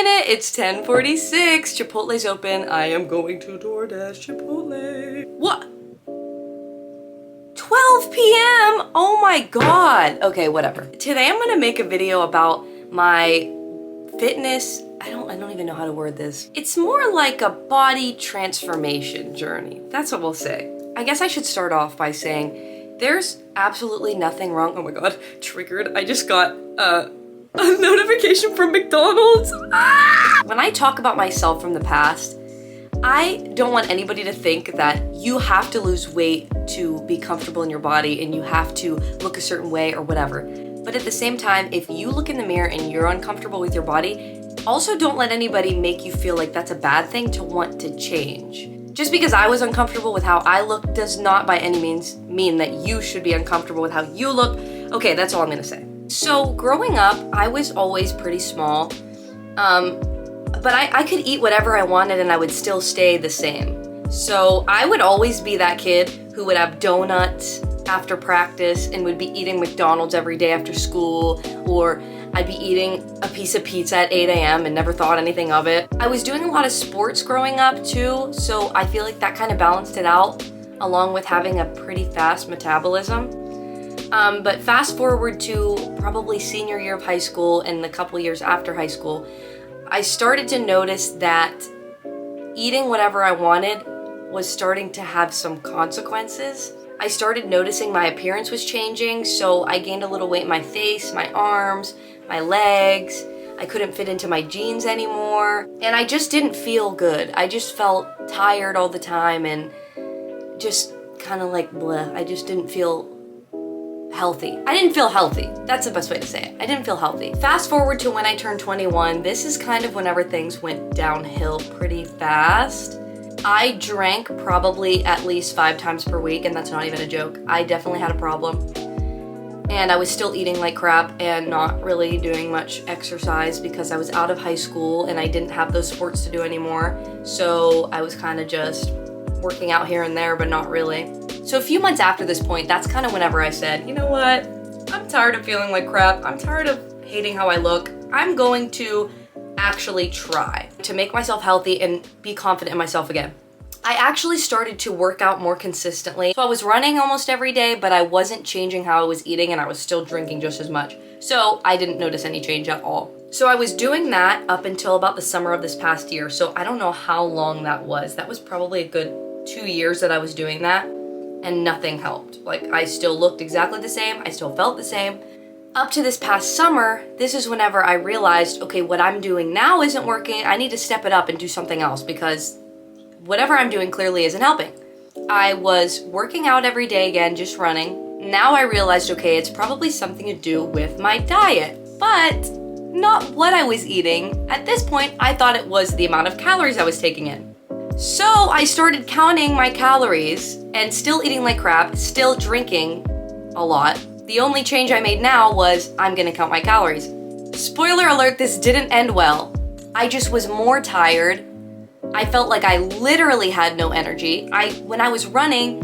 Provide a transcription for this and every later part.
minute, it's 10:46. Chipotle's open. I am going to DoorDash Chipotle. What? 12 p.m. Oh my god. Okay, whatever. Today I'm gonna make a video about my fitness. I don't even know how to word this. It's more like a body transformation journey. That's what we'll say. I guess I should start off by saying there's absolutely nothing wrong. Oh my god, triggered. I just got a notification from McDonald's. Ah! When I talk about myself from the past, I don't want anybody to think that you have to lose weight to be comfortable in your body and you have to look a certain way or whatever. But at the same time, if you look in the mirror and you're uncomfortable with your body, also don't let anybody make you feel like that's a bad thing to want to change. Just because I was uncomfortable with how I look does not by any means mean that you should be uncomfortable with how you look. Okay, that's all I'm gonna say. So growing up, I was always pretty small, but I could eat whatever I wanted and I would still stay the same. So I would always be that kid who would have donuts after practice and would be eating McDonald's every day after school, or I'd be eating a piece of pizza at 8 a.m. and never thought anything of it. I was doing a lot of sports growing up too, so I feel like that kind of balanced it out, along with having a pretty fast metabolism. But fast forward to probably senior year of high school and the couple years after high school, I started to notice that eating whatever I wanted was starting to have some consequences. I started noticing my appearance was changing, so I gained a little weight in my face, my arms, my legs. I couldn't fit into my jeans anymore, and I just didn't feel good. I just felt tired all the time and just kind of like bleh. I just didn't feel healthy. I didn't feel healthy. That's the best way to say it. I didn't feel healthy. Fast forward to when I turned 21, this is kind of whenever things went downhill pretty fast. I drank probably at least 5 times per week, and that's not even a joke. I definitely had a problem. And I was still eating like crap and not really doing much exercise because I was out of high school and I didn't have those sports to do anymore. So I was kind of just working out here and there, but not really. So a few months after this point, that's kind of whenever I said, you know what? I'm tired of feeling like crap. I'm tired of hating how I look. I'm going to actually try to make myself healthy and be confident in myself again. I actually started to work out more consistently. So I was running almost every day, but I wasn't changing how I was eating and I was still drinking just as much. So I didn't notice any change at all. So I was doing that up until about the summer of this past year. So I don't know how long that was. That was probably a good 2 years that I was doing that and nothing helped. Like I still looked exactly the same. I still felt the same. Up to this past summer, this is whenever I realized, okay, what I'm doing now isn't working. I need to step it up and do something else because whatever I'm doing clearly isn't helping. I was working out every day again, just running. Now I realized, okay, it's probably something to do with my diet, but not what I was eating. At this point, I thought it was the amount of calories I was taking in. So I started counting my calories and still eating like crap, still drinking a lot. The only change I made now was I'm gonna count my calories. Spoiler alert, this didn't end well. I just was more tired. I felt like I literally had no energy. When I was running,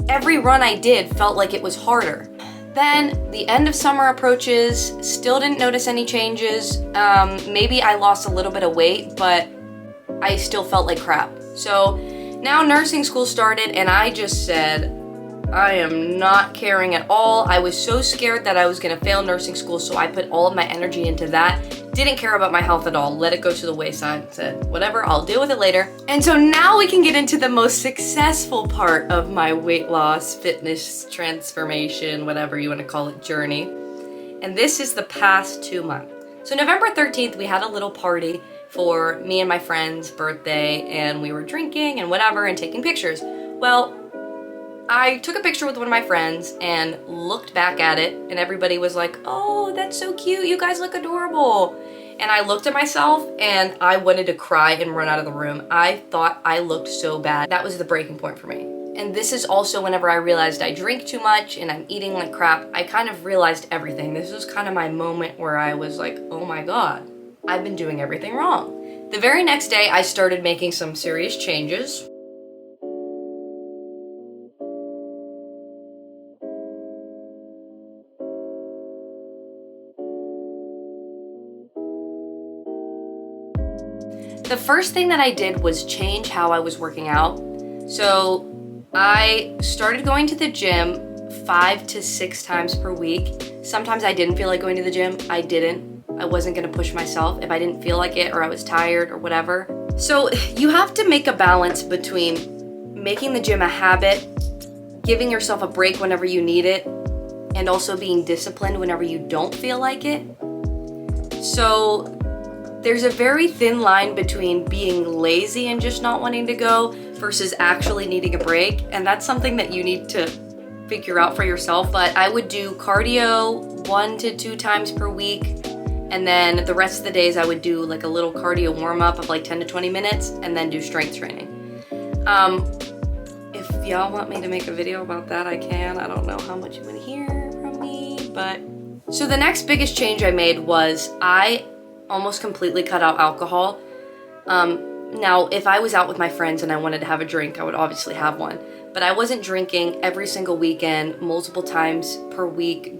every run I did felt like it was harder. Then the end of summer approaches, still didn't notice any changes. Maybe I lost a little bit of weight, but I still felt like crap. So now nursing school started and I just said, I am not caring at all. I was so scared that I was gonna fail nursing school, so I put all of my energy into that. Didn't care about my health at all. Let it go to the wayside. Said, whatever, I'll deal with it later. And so now we can get into the most successful part of my weight loss, fitness transformation, whatever you wanna call it, journey. And this is the past 2 months. So November 13th, we had a little party for me and my friend's birthday, and we were drinking and whatever and taking pictures. Well, I took a picture with one of my friends and looked back at it and everybody was like, oh, that's so cute, you guys look adorable. And I looked at myself and I wanted to cry and run out of the room. I thought I looked so bad. That was the breaking point for me. And this is also whenever I realized I drink too much and I'm eating like crap. I kind of realized everything. This was kind of my moment where I was like, oh my God, I've been doing everything wrong. The very next day, I started making some serious changes. The first thing that I did was change how I was working out. So I started going to the gym 5 to 6 times per week. Sometimes I didn't feel like going to the gym. I didn't. I wasn't gonna push myself if I didn't feel like it or I was tired or whatever. So you have to make a balance between making the gym a habit, giving yourself a break whenever you need it, and also being disciplined whenever you don't feel like it. So there's a very thin line between being lazy and just not wanting to go versus actually needing a break. And that's something that you need to figure out for yourself. But I would do cardio 1 to 2 times per week. And then the rest of the days I would do like a little cardio warm up of like 10 to 20 minutes and then do strength training. If y'all want me to make a video about that, I can. I don't know how much you want to hear from me, but. So the next biggest change I made was I almost completely cut out alcohol. Now, if I was out with my friends and I wanted to have a drink, I would obviously have one. But I wasn't drinking every single weekend, multiple times per week.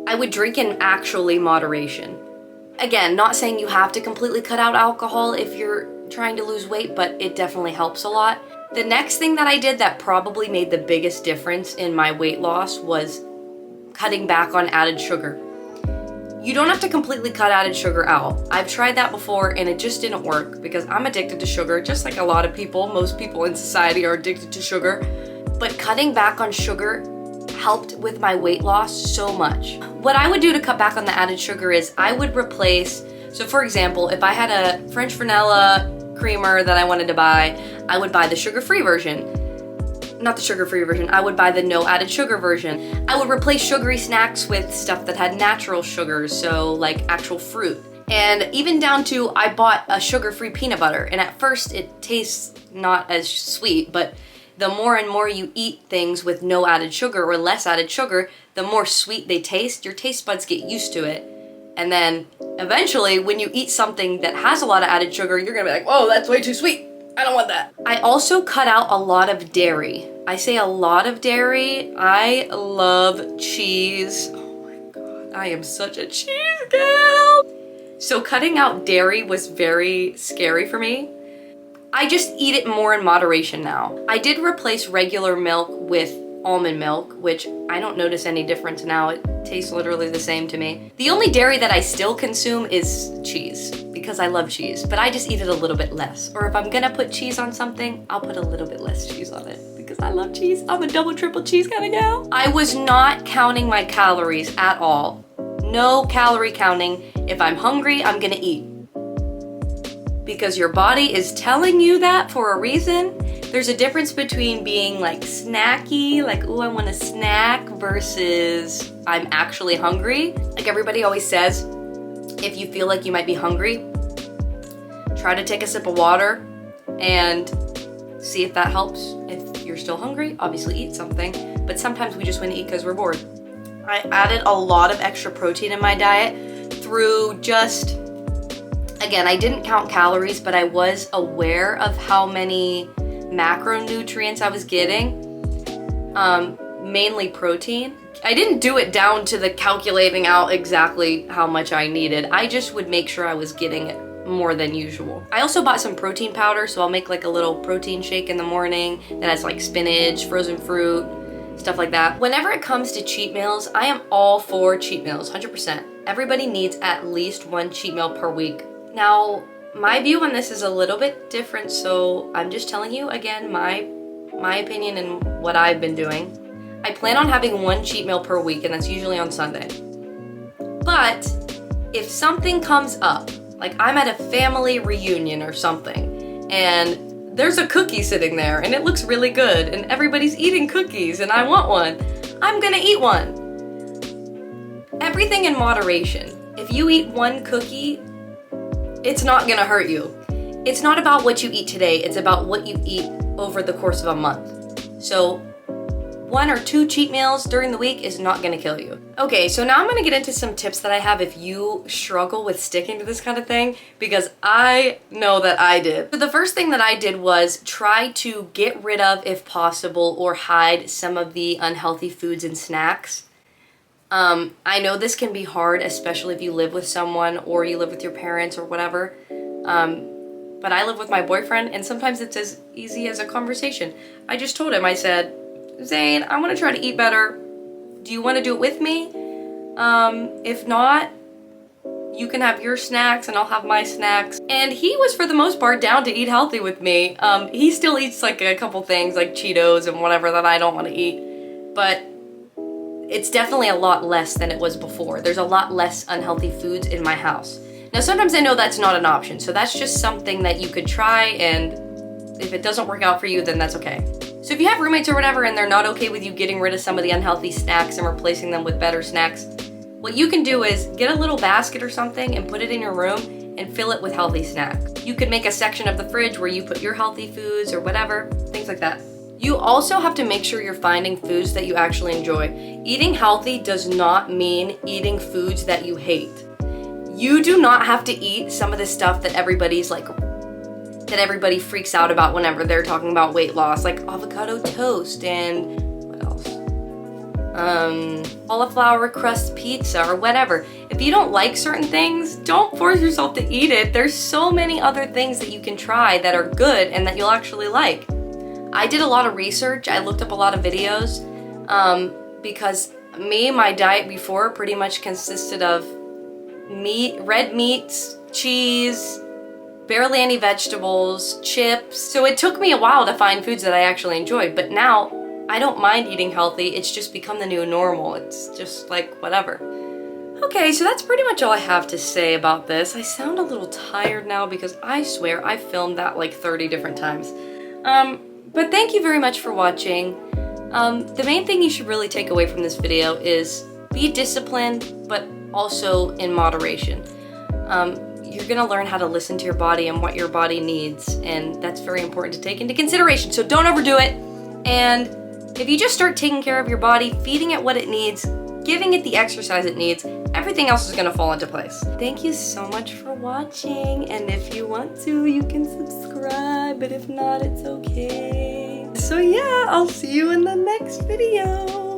I would drink in actually moderation. Again, not saying you have to completely cut out alcohol if you're trying to lose weight, but it definitely helps a lot. The next thing that I did that probably made the biggest difference in my weight loss was cutting back on added sugar. You don't have to completely cut added sugar out. I've tried that before and it just didn't work because I'm addicted to sugar, just like a lot of people. Most people in society are addicted to sugar. But cutting back on sugar helped with my weight loss so much. What I would do to cut back on the added sugar is I would replace, so for example, if I had a French vanilla creamer that I wanted to buy, I would buy the sugar-free version. Not the sugar-free version, I would buy the no added sugar version. I would replace sugary snacks with stuff that had natural sugars, so like actual fruit. And even down to, I bought a sugar-free peanut butter, and at first it tastes not as sweet, but the more and more you eat things with no added sugar or less added sugar, the more sweet they taste. Your taste buds get used to it. And then eventually when you eat something that has a lot of added sugar, you're gonna be like, whoa, that's way too sweet. I don't want that. I also cut out a lot of dairy. I say a lot of dairy. I love cheese. Oh my God, I am such a cheese girl. So cutting out dairy was very scary for me. I just eat it more in moderation now. I did replace regular milk with almond milk, which I don't notice any difference now. It tastes literally the same to me. The only dairy that I still consume is cheese because I love cheese, but I just eat it a little bit less. Or if I'm gonna put cheese on something, I'll put a little bit less cheese on it because I love cheese. I'm a double, triple cheese kind of gal. I was not counting my calories at all. No calorie counting. If I'm hungry, I'm gonna eat. Because your body is telling you that for a reason. There's a difference between being like snacky, like, ooh, I want a snack, versus I'm actually hungry. Like everybody always says, if you feel like you might be hungry, try to take a sip of water and see if that helps. If you're still hungry, obviously eat something, but sometimes we just want to eat because we're bored. I added a lot of extra protein in my diet through just, again, I didn't count calories, but I was aware of how many macronutrients I was getting, mainly protein. I didn't do it down to the calculating out exactly how much I needed. I just would make sure I was getting it more than usual. I also bought some protein powder, so I'll make like a little protein shake in the morning that has like spinach, frozen fruit, stuff like that. Whenever it comes to cheat meals, I am all for cheat meals, 100%. Everybody needs at least one cheat meal per week. Now, my view on this is a little bit different, so I'm just telling you again my opinion and what I've been doing. I plan on having one cheat meal per week, and that's usually on Sunday. But if something comes up, like I'm at a family reunion or something, and there's a cookie sitting there, and it looks really good, and everybody's eating cookies, and I want one, I'm gonna eat one. Everything in moderation. If you eat one cookie, it's not gonna hurt you. It's not about what you eat today, it's about what you eat over the course of a month. So 1 or 2 cheat meals during the week is not gonna kill you. Okay, so now I'm gonna get into some tips that I have if you struggle with sticking to this kind of thing, because I know that I did. So the first thing that I did was try to get rid of, if possible, or hide some of the unhealthy foods and snacks. I know this can be hard, especially if you live with someone or you live with your parents or whatever. but I live with my boyfriend and sometimes it's as easy as a conversation. I just told him, I said, Zane, I want to try to eat better. Do you want to do it with me? If not, you can have your snacks and I'll have my snacks. And he was for the most part down to eat healthy with me. He still eats like a couple things like Cheetos and whatever that I don't want to eat, but it's definitely a lot less than it was before. There's a lot less unhealthy foods in my house. Now sometimes I know that's not an option, so that's just something that you could try, and if it doesn't work out for you, then that's okay. So if you have roommates or whatever and they're not okay with you getting rid of some of the unhealthy snacks and replacing them with better snacks, what you can do is get a little basket or something and put it in your room and fill it with healthy snacks. You could make a section of the fridge where you put your healthy foods or whatever, things like that. You also have to make sure you're finding foods that you actually enjoy. Eating healthy does not mean eating foods that you hate. You do not have to eat some of the stuff that everybody freaks out about whenever they're talking about weight loss, like avocado toast and what else? Cauliflower crust pizza or whatever. If you don't like certain things, don't force yourself to eat it. There's so many other things that you can try that are good and that you'll actually like. I did a lot of research. I looked up a lot of videos because my diet before pretty much consisted of meat, red meats, cheese, barely any vegetables, chips. So it took me a while to find foods that I actually enjoyed, but now I don't mind eating healthy. It's just become the new normal. It's just like whatever. Okay, so that's pretty much all I have to say about this. I sound a little tired now because I swear I filmed that like 30 different times. But thank you very much for watching. The main thing you should really take away from this video is be disciplined, but also in moderation. You're gonna learn how to listen to your body and what your body needs, and that's very important to take into consideration. So don't overdo it. And if you just start taking care of your body, feeding it what it needs, giving it the exercise it needs, everything else is gonna fall into place. Thank you so much for watching, and if you want to, you can subscribe, but if not, it's okay. So yeah, I'll see you in the next video.